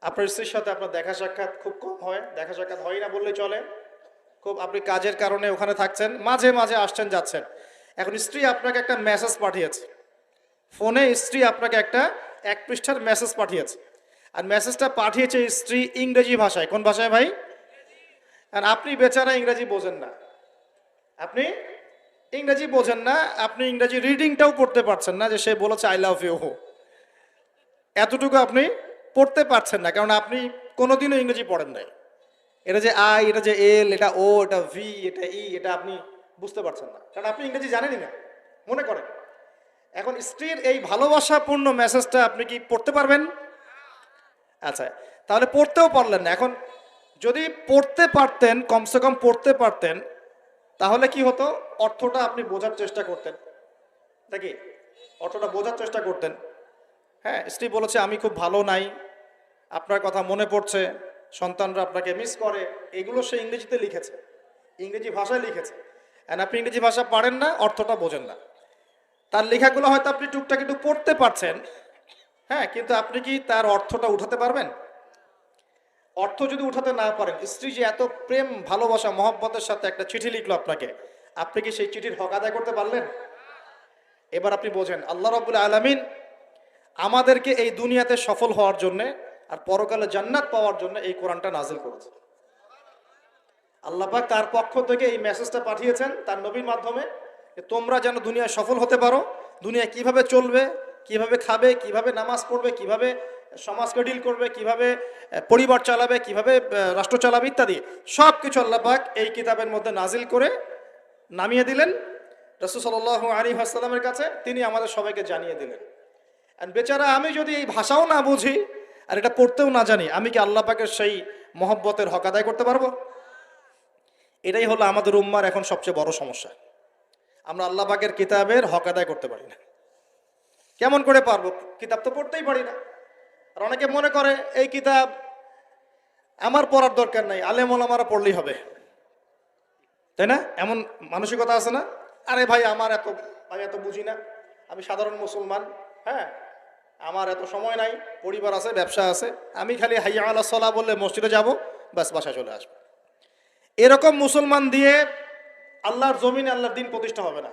আপনার স্ত্রীর সাথে আপনার দেখা সাক্ষাৎ খুব কম হয়, দেখা সাক্ষাৎ হয় না বললে চলে, খুব আপনি কাজের কারণে ওখানে থাকছেন, মাঝে মাঝে আসছেন যাচ্ছেন। এখন স্ত্রী আপনাকে একটা মেসেজ পাঠিয়েছে ফোনে, স্ত্রী আপনাকে একটা 1 পৃষ্ঠার মেসেজ পাঠিয়েছে, আর মেসেজটা পাঠিয়েছে স্ত্রী ইংরেজি ভাষায়। কোন ভাষায় ভাই? আর আপনি বেচারা ইংরেজি বোঝেন না, আপনি ইংরেজি বোঝেন না, আপনি ইংরেজি রিডিংটাও পড়তে পারছেন না, যে সে বলেছে আই লাভ ইউ, এতটুকু আপনি পড়তে পারছেন না, কারণ আপনি কোনোদিনও ইংরেজি পড়েন নাই। এটা যে আই, এটা যে এল, এটা ও, এটা ভি, এটা ই, এটা আপনি বুঝতে পারছেন না, কারণ আপনি ইংরেজি জানেনই না মনে করেন। এখন স্ত্রীর এই ভালোবাসাপূর্ণ মেসেজটা আপনি কি পড়তে পারবেন? আচ্ছা, তাহলে পড়তেও পারলেন না। এখন যদি পড়তে পারতেন, কমসে কম পড়তে পারতেন, তাহলে কি হতো? অর্থটা আপনি বোঝার চেষ্টা করতেন নাকি? অর্থটা বোঝার চেষ্টা করতেন। হ্যাঁ, স্ত্রী বলেছে আমি খুব ভালো নাই, আপনার কথা মনে পড়ছে, সন্তানরা আপনাকে মিস করে, এগুলো সে ইংরেজিতে লিখেছে, ইংরেজি ভাষায় লিখেছে। আর আপনি ইংরেজি ভাষা পারেন না, অর্থটা বোঝেন না। তার লেখাগুলো হয়তো আপনি টুকটাক একটু পড়তে পারছেন, হ্যাঁ, কিন্তু আপনি কি তার অর্থটা উঠাতে পারবেন? অর্থ যদি উঠাতে না পারেন, স্ত্রী যে এত প্রেম ভালোবাসা মহব্বতের সাথে একটা চিঠি লিখলো আপনাকে, আপনি কি সেই চিঠির হক আদায় করতে পারলেন? এবার আপনি বোঝেন আল্লাহ রাব্বুল আলামিন আমাদেরকে এই দুনিয়াতে সফল হওয়ার জন্য আর পরকালে জান্নাত পাওয়ার জন্য এই কোরআনটা নাজিল করেছে। আল্লাহ পাক তার পক্ষ থেকে এই মেসেজটা পাঠিয়েছেন তার নবীর মাধ্যমে, যে তোমরা যেন দুনিয়ায় সফল হতে পারো, দুনিয়া কিভাবে চলবে, কিভাবে খাবে, কিভাবে নামাজ পড়বে, কিভাবে সমাজকে ডিল করবে, কিভাবে পরিবার চালাবে, কিভাবে রাষ্ট্র চালাবে ইত্যাদি সব কিছু আল্লাহ পাক এই কিতাবের মধ্যে নাজিল করে নামিয়ে দিলেন রাসূল সাল্লাল্লাহু আলাইহি ওয়াসাল্লামের কাছে, তিনি আমাদের সবাইকে জানিয়ে দিলেন। আর বেচারা আমি যদি এই ভাষাও না বুঝি আর এটা পড়তেও না জানি, আমি কি আল্লাহ পাকের সেই মহব্বতের হক আদায় করতে পারবো? এটাই হলো আমাদের উম্মার এখন সবচেয়ে বড় সমস্যা। আমরা আল্লাহ পাকের কিতাবের হক আদায় করতে পারি না। কেমন করে পারবো? কিতাব তো পড়তেই পারি না। আর অনেকে মনে করে এই কিতাব আমার পড়ার দরকার নাই, আলেম ওলামারা পড়লেই হবে, তাই না? এমন মানসিকতা আছে না? আরে ভাই আমি এত বুঝি না, আমি সাধারণ মুসলমান, হ্যাঁ, আমার এত সময় নাই, পরিবার আছে, ব্যবসা আছে, আমি খালি হাইয়া আলা সালাহ বললে মসজিদে যাব, ব্যাস বাসায় চলে আসবো। এরকম মুসলমান দিয়ে আল্লাহর জমিনে আল্লাহর দিন প্রতিষ্ঠা হবে না।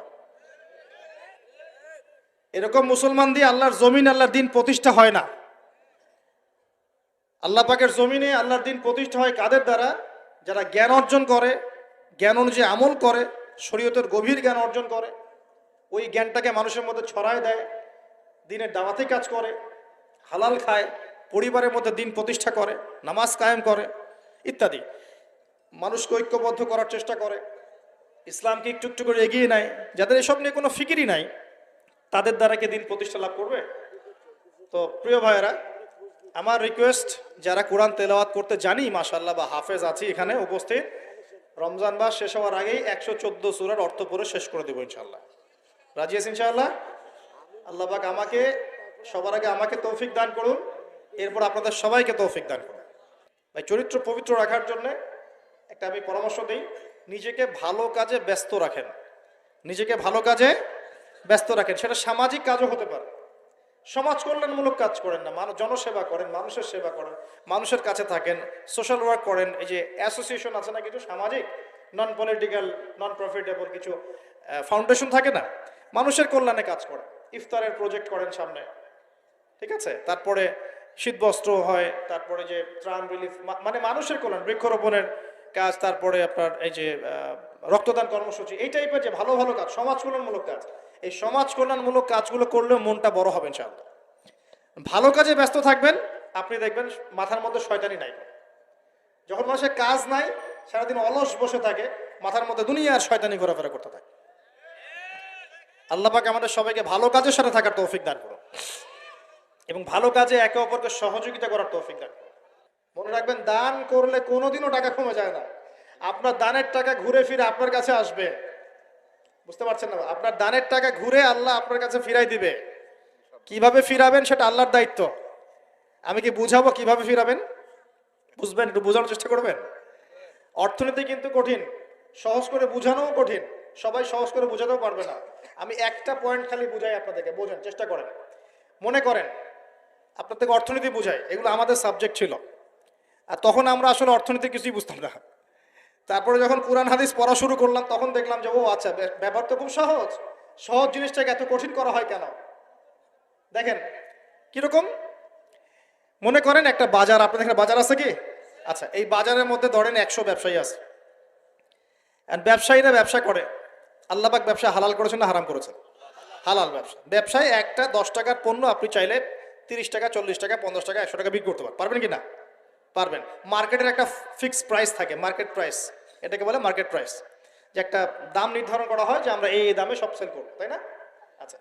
এরকম মুসলমান দিয়ে আল্লাহর জমিনে আল্লাহর দিন প্রতিষ্ঠা হয় না। আল্লাহ পাকের জমিনে আল্লাহর দিন প্রতিষ্ঠা হয় কাদের দ্বারা? যারা জ্ঞান অর্জন করে, জ্ঞান অনুযায়ী আমল করে, শরীয়তের গভীর জ্ঞান অর্জন করে, ওই জ্ঞানটাকে মানুষের মধ্যে ছড়ায় দেয়, দিনের দাওয়াতে কাজ করে, হালাল খায়, পরিবারের মধ্যে দিন প্রতিষ্ঠা করে, নামাজ কায়েম করে ইত্যাদি, মানুষকে ঐক্যবদ্ধ করার চেষ্টা করে, ইসলামকে একটু একটু করে এগিয়ে নেয়। যাদের এসব নিয়ে কোনো ফিকিরই নাই, তাদের দ্বারা কি দিন প্রতিষ্ঠা লাভ করবে? তো প্রিয় ভাইয়েরা, আমার রিকোয়েস্ট, যারা কোরআন তেলাওয়াত করতে জানি মাশাআল্লাহ বা হাফেজ আছি এখানে উপস্থিত, রমজান মাস শেষ হওয়ার আগেই 114 সূরার অর্থ পড়ে শেষ করে দেবো ইনশাআল্লাহ। রাজি আছেন ইনশাআল্লাহ? আল্লাহ পাক আমাকে সবার আগে আমাকে তৌফিক দান করুন, এরপর আপনাদের সবাইকে তৌফিক দান করুন। ভাই, চরিত্র পবিত্র রাখার জন্য একটা আমি পরামর্শ দিই, নিজেকে ভালো কাজে ব্যস্ত রাখেন। নিজেকে ভালো কাজে ব্যস্ত রাখেন, সেটা সামাজিক কাজও হতে পারে। সমাজ কল্যাণমূলক কাজ করেন না, জনসেবা করেন, মানুষের সেবা করেন, মানুষের কাছে থাকেন, সোশ্যাল ওয়ার্ক করেন। এই যে অ্যাসোসিয়েশন আছে না কিছু সামাজিক, নন পলিটিক্যাল, নন প্রফিটেবল কিছু ফাউন্ডেশন থাকে না, মানুষের কল্যাণে কাজ করেন, ইফতারের প্রজেক্ট করেন সামনে, ঠিক আছে? তারপরে শীতবস্ত্র হয়, তারপরে যে ত্রাণ রিলিফ, মানে মানুষের কল্যাণ, বৃক্ষরোপণের কাজ, তারপরে আপনার এই যে রক্তদান কর্মসূচি, এই টাইপের যে ভালো ভালো কাজ, সমাজ কল্যাণমূলক কাজ, এই সমাজ কল্যাণমূলক কাজগুলো করলেও মনটা বড় হবে ইনশাআল্লাহ। ভালো কাজে ব্যস্ত থাকবেন, আপনি দেখবেন মাথার মধ্যে শয়তানি নাই। যখন মানুষের কাজ নাই, সারাদিন অলস বসে থাকে, মাথার মধ্যে দুনিয়ার শয়তানি ঘোরাফেরা করতে থাকে। আল্লাহ পাক আমাদের সবাইকে ভালো কাজের সাথে থাকার তৌফিক দান করুন এবং ভালো কাজে একে অপরকে সহযোগিতা করার তৌফিক দান করুন। মনে রাখবেন, দান করলে কোনোদিনও টাকা কমে যায় না। আপনার দানের টাকা ঘুরে ফিরে আপনার কাছে আসবে, বুঝতে পারছেন না? আপনার দানের টাকা ঘুরে আল্লাহ আপনার কাছে ফিরাই দিবে। কিভাবে ফিরাবেন সেটা আল্লাহর দায়িত্ব। আমি কি বুঝাবো কিভাবে ফিরাবেন? বুঝবেন, একটু বোঝানোর চেষ্টা করবেন। অর্থনীতি কিন্তু কঠিন, সহজ করে বোঝানোও কঠিন, সবাই সহজ করে বোঝাতেও পারবে না। আমি একটা পয়েন্ট খালি বুঝাই আপনাদেরকে, বোঝেন চেষ্টা করেন। মনে করেন আপনাদেরকে অর্থনীতি বুঝাই, এগুলো আমাদের সাবজেক্ট ছিল, আর তখন আমরা আসলে অর্থনীতি কিছুই বুঝতাম না। তারপরে যখন কোরআন হাদিস পড়া শুরু করলাম, তখন দেখলাম যে ও আচ্ছা, ব্যাপার তো খুব সহজ, সহজ জিনিসটাকে এত কঠিন করা হয় কেন? দেখেন কিরকম, মনে করেন একটা বাজার, আপনাদের এখানে বাজার আছে কি? আচ্ছা, এই বাজারের মধ্যে ধরেন 100 ব্যবসায়ী আছে, ব্যবসায়ীরা ব্যবসা করে। আল্লাহ পাক ব্যবসা হালাল করেছেন না হারাম করেছেন? হালাল ব্যবসা। ব্যবসায় একটা 10 টাকার পণ্য আপনি চাইলে 30 টাকা, 40 টাকা, 50 টাকা, 100 টাকা বিক্রি করতে পারবেন কি না? পারবেন। মার্কেটের একটা ফিক্সড প্রাইস থাকে, মার্কেট প্রাইস, এটাকে বলে মার্কেট প্রাইস, যে একটা দাম নির্ধারণ করা হয় যে আমরা এই দামে সব সেল করবো, তাই না? আচ্ছা,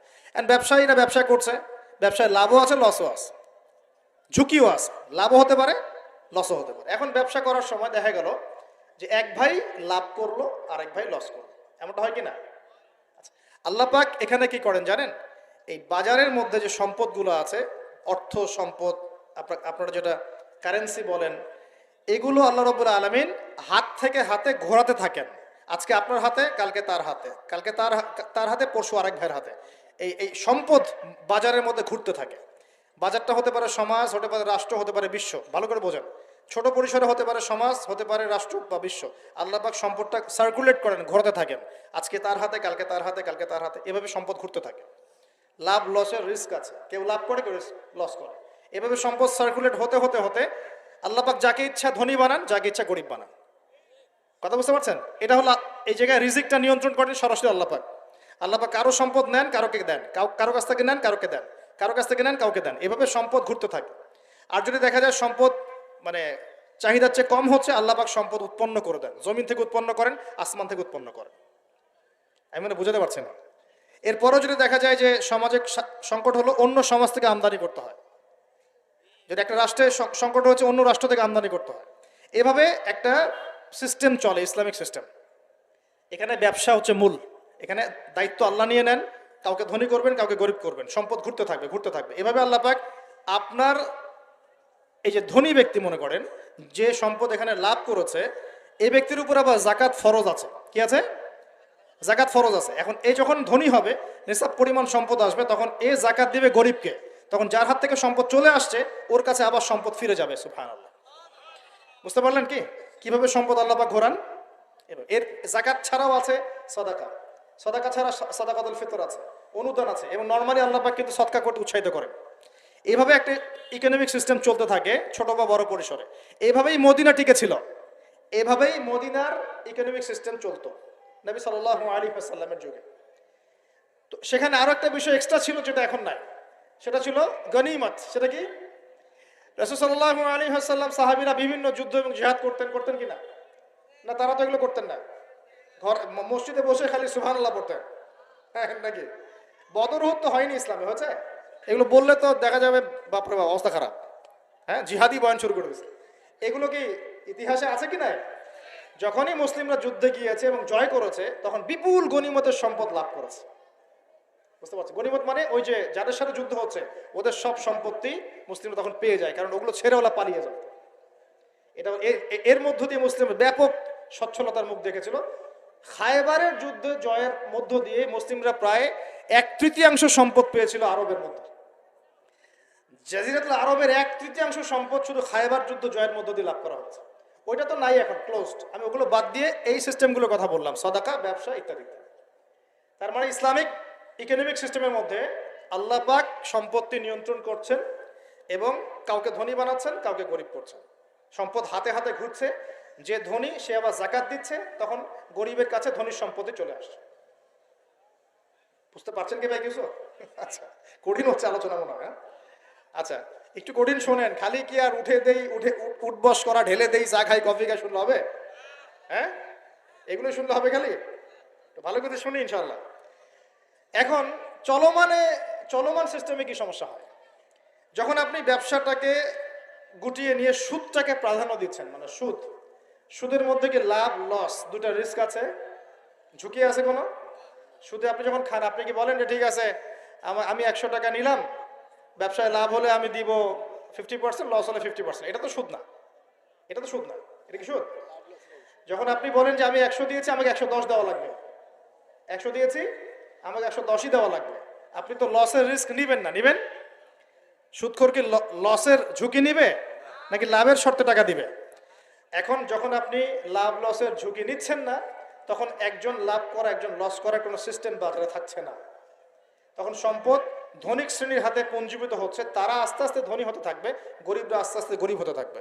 ব্যবসায়ীরা ব্যবসা করছে, ব্যবসায় লাভও আছে, লসও আছে, ঝুঁকিও আছে, লাভও হতে পারে, লসও হতে পারে। এখন ব্যবসা করার সময় দেখা গেল যে এক ভাই লাভ করলো আর এক ভাই লস করলো, এমনটা হয় কি না? আচ্ছা, আল্লাহ পাক এখানে কি করেন জানেন? এই বাজারের মধ্যে যে সম্পদগুলো আছে, অর্থ সম্পদ, আপনারা যেটা কারেন্সি বলেন, এগুলো আল্লাহ রাব্বুল আলামিন হাত থেকে হাতে ঘোরাতে থাকেন। আজকে আপনার হাতে, কালকে তার হাতে, কালকে তার হাতে, পরশু আরেক ভাইয়ের হাতে। এই সম্পদ বাজারের মধ্যে ঘুরতে থাকে। বাজারটা হতে পারে সমাজ, হতে পারে রাষ্ট্র, হতে পারে বিশ্ব। ভালো করে বোঝেন, ছোট পরিসরে হতে পারে সমাজ, হতে পারে রাষ্ট্র বা বিশ্ব। আল্লাহ পাক সম্পদটা সার্কুলেট করেন, ঘোরাতে থাকেন। আজকে তার হাতে, কালকে তার হাতে, কালকে তার হাতে, এভাবে সম্পদ ঘুরতে থাকে। লাভ লসের রিস্ক আছে, কেউ লাভ করে, কেউ লস করে। এভাবে সম্পদ সার্কুলেট হতে হতে হতে আল্লাহ পাক যাকে ইচ্ছা ধনী বানান, যাকে ইচ্ছা গরিব বানান। কথা বুঝতে পারছেন? এটা হলো এই জায়গায় রিজিকটা নিয়ন্ত্রণ করেন সরাসরি আল্লাহ পাক। আল্লাহ পাক কারো সম্পদ নেন, কারোকে দেন, কারো কাছ থেকে নেন, কারোকে দেন, কারো কাছ থেকে নেন, কাউকে দেন। এভাবে সম্পদ ঘুরতে থাকে। আর যদি দেখা যায় সম্পদ মানে চাহিদার চেয়ে কম হচ্ছে, আল্লাহ পাক সম্পদ উৎপন্ন করে দেন। জমিন থেকে উৎপন্ন করেন, আসমান থেকে উৎপন্ন করেন। আমি মানে বুঝাতে পারছি না। এরপরও যদি দেখা যায় যে সমাজে সংকট হলো, অন্য সমাজ থেকে আমদানি করতে হয়। যদি একটা রাষ্ট্রের সংকট হচ্ছে, অন্য রাষ্ট্র থেকে আমদানি করতে হয়। এভাবে একটা সিস্টেম চলে, ইসলামিক সিস্টেম। এখানে ব্যবসা হচ্ছে মূল। এখানে দায়িত্ব আল্লাহ নিয়ে নেন, কাউকে ধনী করবেন, কাউকে গরিব করবেন। সম্পদ ঘুরতে থাকবে, ঘুরতে থাকবে। এভাবে আল্লাহ পাক আপনার এই যে ধনী ব্যক্তি মনে করেন যে সম্পদ এখানে লাভ করেছে, এই ব্যক্তির উপর আবার জাকাত ফরজ আছে। কি আছে? জাকাত ফরজ আছে। এখন এই যখন ধনী হবে, নিসাব পরিমাণ সম্পদ আসবে, তখন এ জাকাত দিবে গরিবকে। তখন যার হাত থেকে সম্পদ চলে আসছে, ওর কাছে আবার সম্পদ ফিরে যাবে। সুবহানাল্লাহ। বুঝতে পারলেন কিভাবে সম্পদ আল্লাহ পাক ঘোরান? এর জাকাত ছাড়াও আছে সাদাকা। সাদাকা ছাড়া সাদাকাতুল ফিতর আছে, অনুদান আছে। এবং নরমালি আল্লাহ পাক কিন্তু সদকা করতে উৎসাহিত করেন। এইভাবে একটা ইকোনমিক সিস্টেম চলতে থাকে, ছোট বা বড় পরিসরে। এইভাবেই মদিনা টিকে ছিল। এভাবেই মদিনার ইকোনমিক সিস্টেম চলতো নবী সাল্লাল্লাহু আলাইহি ওয়াসাল্লামের যুগে। তো সেখানে আরো একটা বিষয় এক্সট্রা ছিল, যেটা এখন নাই। সেটা ছিল গনিমত। সেটা কি? রাসূল সাল্লাল্লাহু আলাইহি ওয়াসাল্লাম সাহাবীরা বিভিন্ন যুদ্ধ এবং জিহাদ করতেন কিনা? না, তারা তো এগুলো করতেন না। ঘর মসজিদে বসে খালি সুবহানাল্লাহ পড়তেন। হ্যাঁ নাকি? বদর উহুদ তো হয়নি ইসলামে, হয়েছে? এগুলো বললে তো দেখা যাবে বাপরে বাপ অবস্থা খারাপ। হ্যাঁ, জিহাদি বয়ান শুরু করে দিয়েছে। এগুলো কি ইতিহাসে আছে কি নাই? যখনই মুসলিমরা যুদ্ধে গিয়েছে এবং জয় করেছে, তখন বিপুল গনিমতের সম্পদ লাভ করেছে। বুঝতে পারছি? গনিমত মানে ওই যে যাদের সাথে যুদ্ধ হচ্ছে, ওদের সব সম্পত্তি মুসলিমরা তখন পেয়ে যায়, কারণ ওগুলো ছেড়ে ওরা পালিয়ে যাবে। এটা এর মধ্য দিয়ে মুসলিম ব্যাপক সচ্ছলতার মুখ দেখেছিল। খায়বারের যুদ্ধে জয়ের মধ্য দিয়ে মুসলিমরা প্রায় 1/3 সম্পদ পেয়েছিল আরবের মধ্যে। জাজিরাতুল আরবের 1/3 সম্পদ শুধু খায়বার যুদ্ধ জয়ের মধ্য দিয়ে লাভ করা হয়েছে। ওইটা তো নাই, এখন ক্লোজড। আমি ওগুলো বাদ দিয়ে এই সিস্টেমগুলোর কথা বললাম, সাদাকা, ব্যবসা ইত্যাদি। তার মানে ইসলামিক ইকোনমিক সিস্টেমের মধ্যে আল্লাহ পাক সম্পত্তি নিয়ন্ত্রণ করছেন এবং কাউকে ধনী বানাচ্ছেন, কাউকে গরিব করছেন। সম্পদ হাতে হাতে ঘুরছে। যে ধনী সে আবার জাকাত দিচ্ছে, তখন গরিবের কাছে ধনীর সম্পত্তি চলে আসছে। বুঝতে পারছেন কি ভাই কিছু? আচ্ছা, কঠিন হচ্ছে আলোচনা মনে হয়। আচ্ছা, একটু কঠিন শোনেন। খালি কি আর উঠবস করা, ঢেলে দেই, চা খাই, কফি খাই শুনলে হবে? হ্যাঁ, এগুলো শুনলে হবে খালি? ভালো করে শুনি ইনশাল্লাহ। এখন চলমান সিস্টেমে কি সমস্যা হয়? যখন আপনি ব্যবসাটাকে গুটিয়ে নিয়ে সুদটাকে প্রাধান্য দিচ্ছেন, মানে সুদের মধ্যে কি লাভ লস দুটা রিস্ক আছে, ঝুঁকি আছে কোনো? সুদে আপনি যখন খান, আপনি কি বলেন যে ঠিক আছে আমি 100 টাকা নিলাম, ব্যবসায় লাভ হলে আমি দিব 50%, লস হলে 50%। এটা তো সুদ না। এটা কি সুদ? যখন আপনি বলেন যে আমি 100 দিয়েছি, আমাকে 110 দেওয়া লাগবে, 100 দিয়েছি, আমাকে 110ই দেওয়া লাগবে, আপনি তো লসের রিস্ক নিবেন না? নিবেন? সুদখোর কি লসের ঝুঁকি নিবে নাকি লাভের শর্তে টাকা দিবে? এখন যখন আপনি লাভ লসের ঝুঁকি নিচ্ছেন না, তখন একজন লাভ করা, একজন লস করার কোনো সিস্টেম বাজারে থাকছে না। তখন সম্পদ ধনিক শ্রেণীর হাতে পুঞ্জীভূত হচ্ছে। তারা আস্তে আস্তে ধনী হতে থাকবে, গরিবরা আস্তে আস্তে গরিব হতে থাকবে।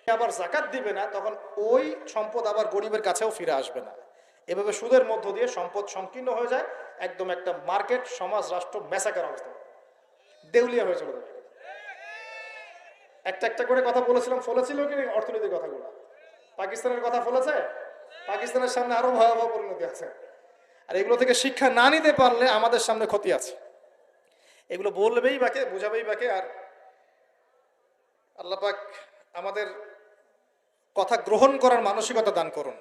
আবার জাকাত দিবে না, তখন ওই সম্পদ আবার গরিবের কাছেও ফিরে আসবে না। এভাবে সুদের মধ্য দিয়ে সম্পদ সংকীর্ণ হয়ে যায়। একদম একটা মার্কেট, সমাজ, রাষ্ট্র মেসাকার অবস্থা, দেউলিয়া হয়ে চলে যাবে। একটা করে কথা বলেছিলাম, ফলেছিল কি অর্থনীতির কথাগুলো? পাকিস্তানের কথা ফলেছে? পাকিস্তানের সামনে আরো ভয়াবহ পরিণতি আছে। আর এগুলো থেকে শিক্ষা না নিতে পারলে আমাদের সামনে ক্ষতি আছে। এগুলো বলবেই বাকে, বুঝাবেই বাকে। আর আল্লাহ পাক আমাদের কথা গ্রহণ করার মানসিকতা দান করুন।